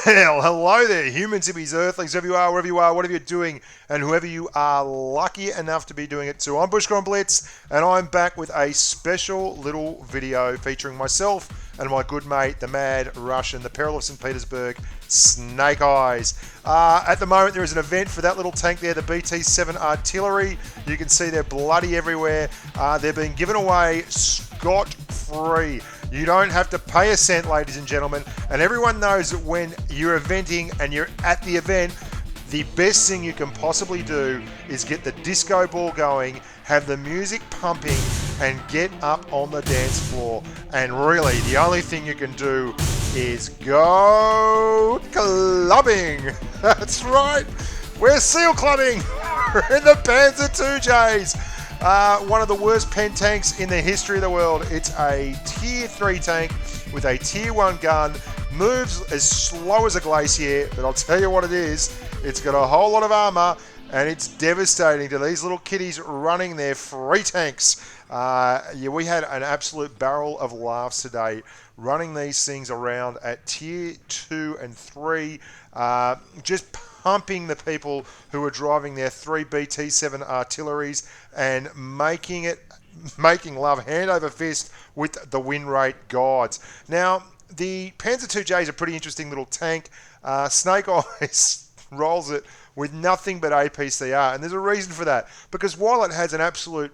Well, hello there, humans, hippies, earthlings, whoever you are, wherever you are, whatever you're doing, and whoever you are lucky enough to be doing it to. I'm Bushka on Blitz, and I'm back with a special little video featuring myself and my good mate, the Mad Russian, the Peril of St. Petersburg, Snake Eyes. At the moment, there is an event for that little tank there, the BT-7 Artillery. You can see they're bloody everywhere. They're being given away scot-free. You don't have to pay a cent, ladies and gentlemen. And everyone knows that when you're eventing and you're at the event, the best thing you can possibly do is get the disco ball going, have the music pumping, and get up on the dance floor. And really, the only thing you can do is go clubbing. That's right. We're seal clubbing. We're in the Panzer 2Js. One of the worst pen tanks in the history of the world. It's a tier 3 tank with a tier 1 gun. Moves as slow as a glacier, but I'll tell you what it is. It's got a whole lot of armor, and it's devastating to these little kiddies running their free tanks. Yeah, we had an absolute barrel of laughs today running these things around at tier 2 and 3, just pumping the people who are driving their 3 BT-7 artilleries and making love hand over fist with the win rate gods. Now, the Panzer 2J is a pretty interesting little tank. Snake Eyes rolls it with nothing but APCR, and there's a reason for that, because while it has an absolute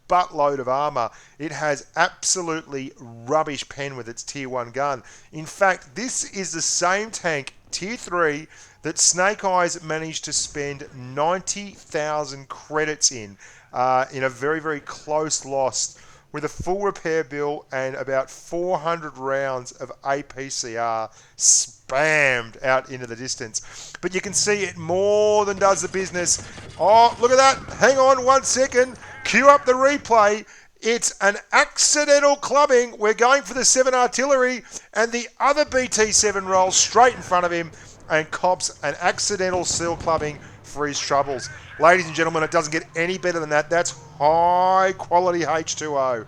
buttload of armor, it has absolutely rubbish pen with its tier 1 gun. In fact, this is the same tank, tier 3, that Snake Eyes managed to spend 90,000 credits in a very, very close loss, with a full repair bill and about 400 rounds of APCR spammed out into the distance. But you can see it more than does the business. Oh, look at that. Hang on 1 second. Cue up the replay. It's an accidental clubbing. We're going for the 7 artillery, and the other BT-7 rolls straight in front of him and cops an accidental seal clubbing for his troubles. Ladies and gentlemen, it doesn't get any better than that. That's high quality H2O.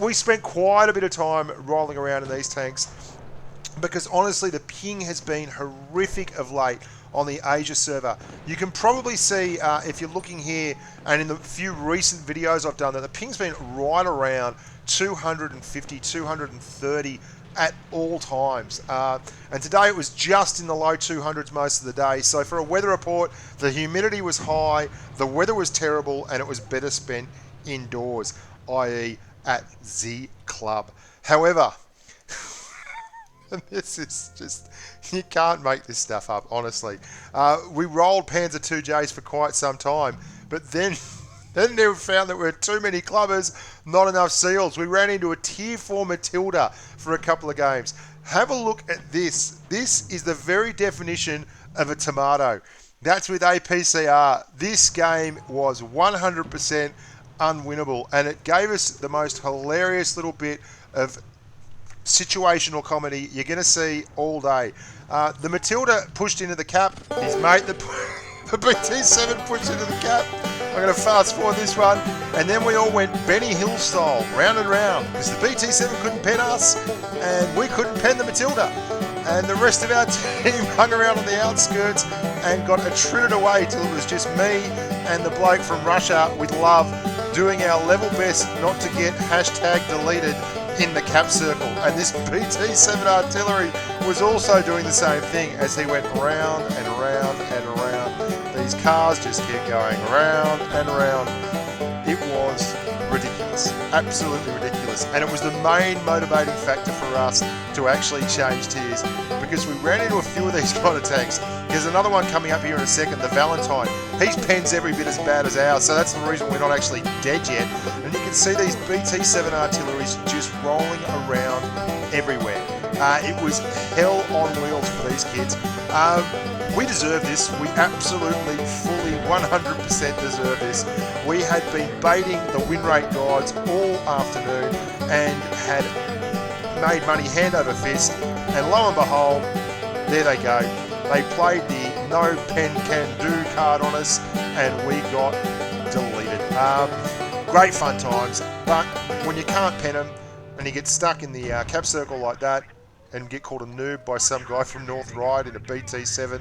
We spent quite a bit of time rolling around in these tanks because honestly the ping has been horrific of late on the Asia server. You can probably see if you're looking here and in the few recent videos I've done that the ping's been right around 250, 230 at all times. And today it was just in the low 200s most of the day. So for a weather report, the humidity was high, the weather was terrible, and it was better spent indoors, i.e. at the club. However, this is just, you can't make this stuff up, honestly. We rolled Panzer 2Js for quite some time, but then we found that there were too many clubbers, not enough seals. We ran into a tier 4 Matilda for a couple of games. Have a look at this. This is the very definition of a tomato. That's with APCR. This game was 100% unwinnable, and it gave us the most hilarious little bit of situational comedy you're going to see all day. The Matilda pushed into the cap. His mate, the BT-7 pushed into the cap. I'm going to fast forward this one, and then we all went Benny Hill style, round and round, because the BT-7 couldn't pen us, and we couldn't pen the Matilda. And the rest of our team hung around on the outskirts and got attrited away till it was just me and the bloke from Russia with love doing our level best not to get #deleted in the cap circle. And this BT-7 artillery was also doing the same thing as he went round and round and round. These cars just kept going round and round. It was ridiculous, absolutely ridiculous. And it was the main motivating factor for us to actually change tiers, because we ran into a few of these kind of tanks. There's another one coming up here in a second, the Valentine. His pen's every bit as bad as ours, so that's the reason we're not actually dead yet. And you can see these BT-7 artilleries just rolling around everywhere. It was hell on wheels for these kids. We deserve this. We absolutely, fully, 100% deserve this. We had been baiting the win rate gods all afternoon and had made money hand over fist. And lo and behold, there they go. They played the no pen can do card on us, and we got deleted. Great fun times, but when you can't pen them and you get stuck in the cap circle like that, and get called a noob by some guy from North Ryde in a BT-7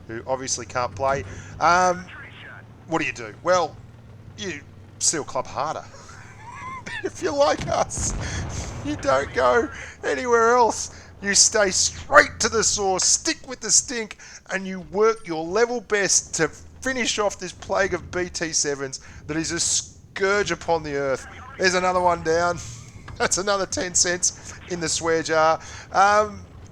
who obviously can't play. What do? Well, you seal club harder. If you're like us, you don't go anywhere else. You stay straight to the source, stick with the stink, and you work your level best to finish off this plague of BT-7s that is a scourge upon the earth. There's another one down. That's another 10 cents in the swear jar.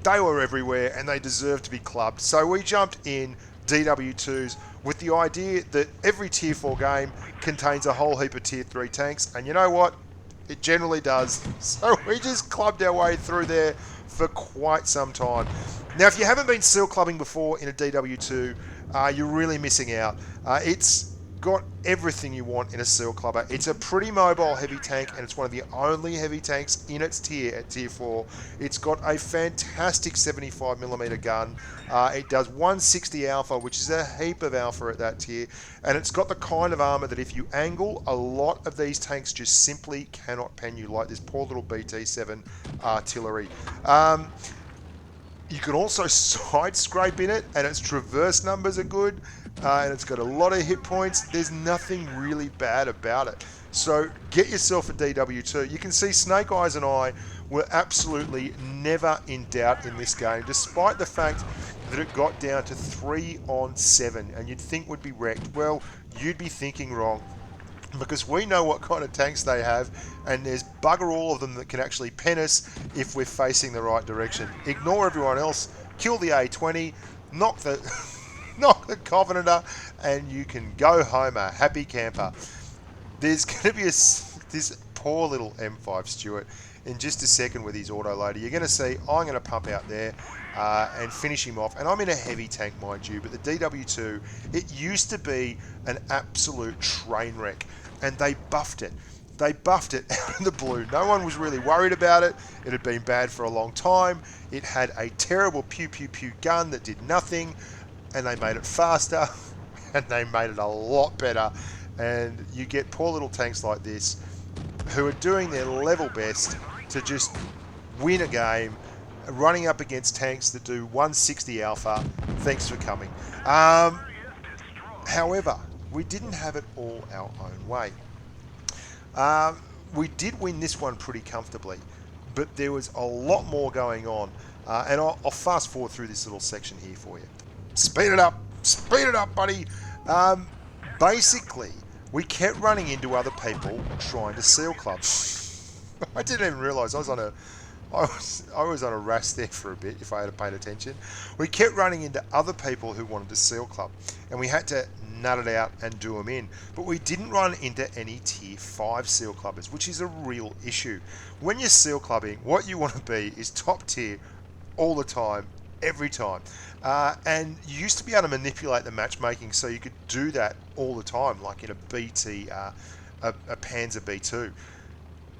They were everywhere and they deserve to be clubbed. So we jumped in DW2s with the idea that every tier 4 game contains a whole heap of tier 3 tanks. And you know what? It generally does. So we just clubbed our way through there for quite some time. Now, if you haven't been seal clubbing before in a DW2, you're really missing out. It's got everything you want in a seal clubber. It's a pretty mobile heavy tank, and it's one of the only heavy tanks in its tier at tier 4. It's got a fantastic 75mm gun. It does 160 alpha, which is a heap of alpha at that tier, and it's got the kind of armor that if you angle, a lot of these tanks just simply cannot pen you, like this poor little BT-7 Artillery. You can also side scrape in it, and its traverse numbers are good, and it's got a lot of hit points. There's nothing really bad about it. So get yourself a DW2. You can see Snake Eyes and I were absolutely never in doubt in this game, despite the fact that it got down to 3 on 7, and you'd think would be wrecked. Well, you'd be thinking wrong, because we know what kind of tanks they have, and there's bugger all of them that can actually pen us if we're facing the right direction. Ignore everyone else, kill the A20, knock the knock the Covenanter, and you can go home a happy camper. There's going to be this poor little M5 Stuart in just a second with his autoloader. You're going to see I'm going to pump out there and finish him off. And I'm in a heavy tank, mind you, but the DW2, it used to be an absolute train wreck, and they buffed it. They buffed it out of the blue. No one was really worried about it. It had been bad for a long time. It had a terrible pew pew pew gun that did nothing, and they made it faster, and they made it a lot better. And you get poor little tanks like this who are doing their level best to just win a game, running up against tanks that do 160 alpha. Thanks for coming. However, we didn't have it all our own way. We did win this one pretty comfortably, but there was a lot more going on. And I'll fast forward through this little section here for you. Speed it up, buddy. Basically, we kept running into other people trying to seal clubs. I didn't even realise I was on a RAS there for a bit, if I had paid attention. We kept running into other people who wanted to seal club, and we had to nut it out and do them in. But we didn't run into any tier 5 seal clubbers, which is a real issue. When you're seal clubbing, what you want to be is top tier all the time, every time. And you used to be able to manipulate the matchmaking so you could do that all the time, like in a BT, a Panzer B2.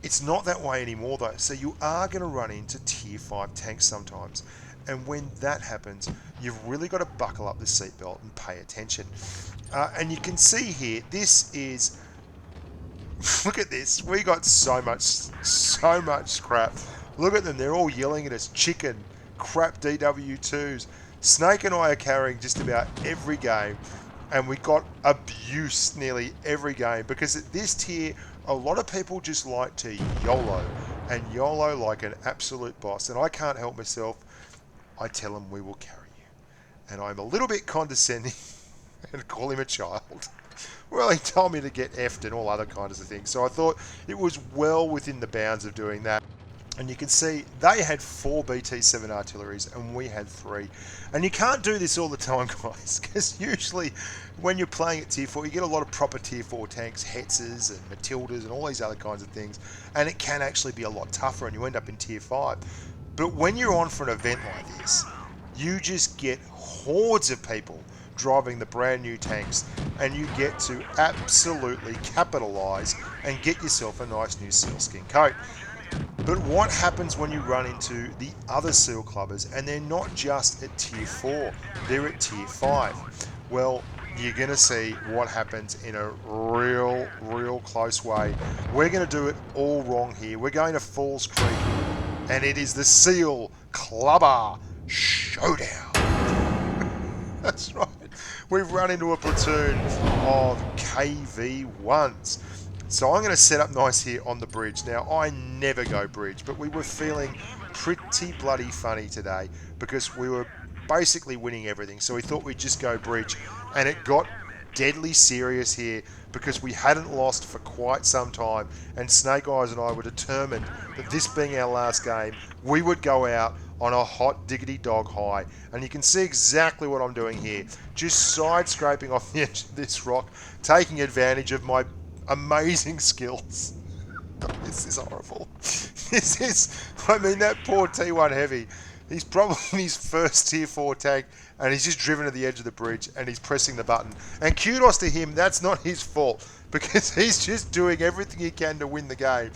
It's not that way anymore though, so you are going to run into tier 5 tanks sometimes. And when that happens, you've really got to buckle up the seatbelt and pay attention. And you can see here, this is, look at this, we got so much scrap. Look at them, they're all yelling at us, chicken, crap DW2s. Snake and I are carrying just about every game, and we got abuse nearly every game, because at this tier, a lot of people just like to YOLO, and YOLO like an absolute boss, and I can't help myself. I tell him we will carry you, and I'm a little bit condescending and call him a child. Well, he told me to get effed and all other kinds of things, so I thought it was well within the bounds of doing that. And you can see they had 4 BT-7 artilleries and we had 3. And you can't do this all the time, guys, because usually when you're playing at tier 4, you get a lot of proper tier 4 tanks, Hetzers and Matildas and all these other kinds of things, and it can actually be a lot tougher and you end up in tier 5. But when you're on for an event like this, you just get hordes of people driving the brand new tanks, and you get to absolutely capitalize and get yourself a nice new sealskin coat. But what happens when you run into the other seal clubbers, and they're not just at tier 4, they're at tier 5? Well, you're going to see what happens in a real close way. We're going to do it all wrong here. We're going to Falls Creek, and it is the seal Clubber Showdown. That's right. We've run into a platoon of KV-1s. So I'm going to set up nice here on the bridge. Now, I never go bridge, but we were feeling pretty bloody funny today because we were basically winning everything. So we thought we'd just go bridge. And it got deadly serious here because we hadn't lost for quite some time. And Snake Eyes and I were determined that this being our last game, we would go out on a hot diggity dog high. And you can see exactly what I'm doing here. Just side scraping off the edge of this rock, taking advantage of my amazing skills. This is horrible. This is, I mean, that poor T1 Heavy, he's probably in his first tier 4 tank and he's just driven to the edge of the bridge and he's pressing the button. And kudos to him, that's not his fault because he's just doing everything he can to win the game.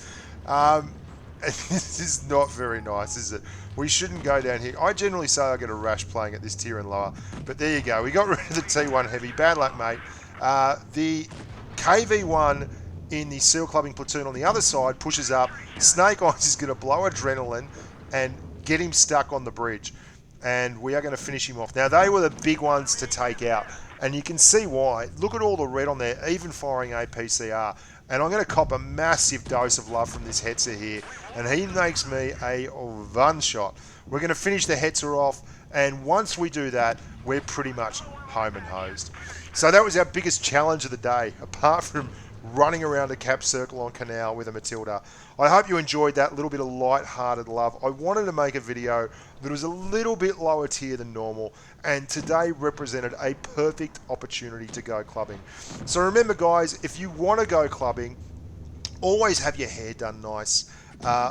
This is not very nice, is it? We shouldn't go down here. I generally say I get a rash playing at this tier and lower, but there you go. We got rid of the T1 Heavy. Bad luck, mate. The KV-1 in the seal clubbing platoon on the other side pushes up. Snake Eyes is going to blow adrenaline and get him stuck on the bridge. And we are going to finish him off. Now, they were the big ones to take out. And you can see why. Look at all the red on there, even firing APCR. And I'm going to cop a massive dose of love from this Hetzer here. And he makes me a one shot. We're going to finish the Hetzer off. And once we do that, we're pretty much home and hosed. So that was our biggest challenge of the day, apart from running around a cap circle on Canal with a Matilda. I hope you enjoyed that little bit of light-hearted love. I wanted to make a video that was a little bit lower tier than normal, and today represented a perfect opportunity to go clubbing. So remember, guys, if you want to go clubbing, always have your hair done nice.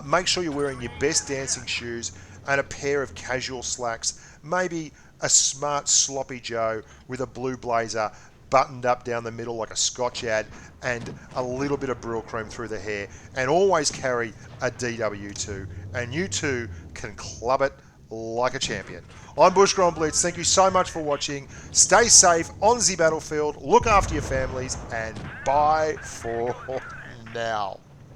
Make sure you're wearing your best dancing shoes and a pair of casual slacks, maybe a smart sloppy Joe with a blue blazer buttoned up down the middle like a Scotch ad, and a little bit of Brill cream through the hair, and always carry a DW2, and you too can club it like a champion. I'm Bushka on Blitz. Thank you so much for watching. Stay safe on the battlefield, look after your families, and bye for now.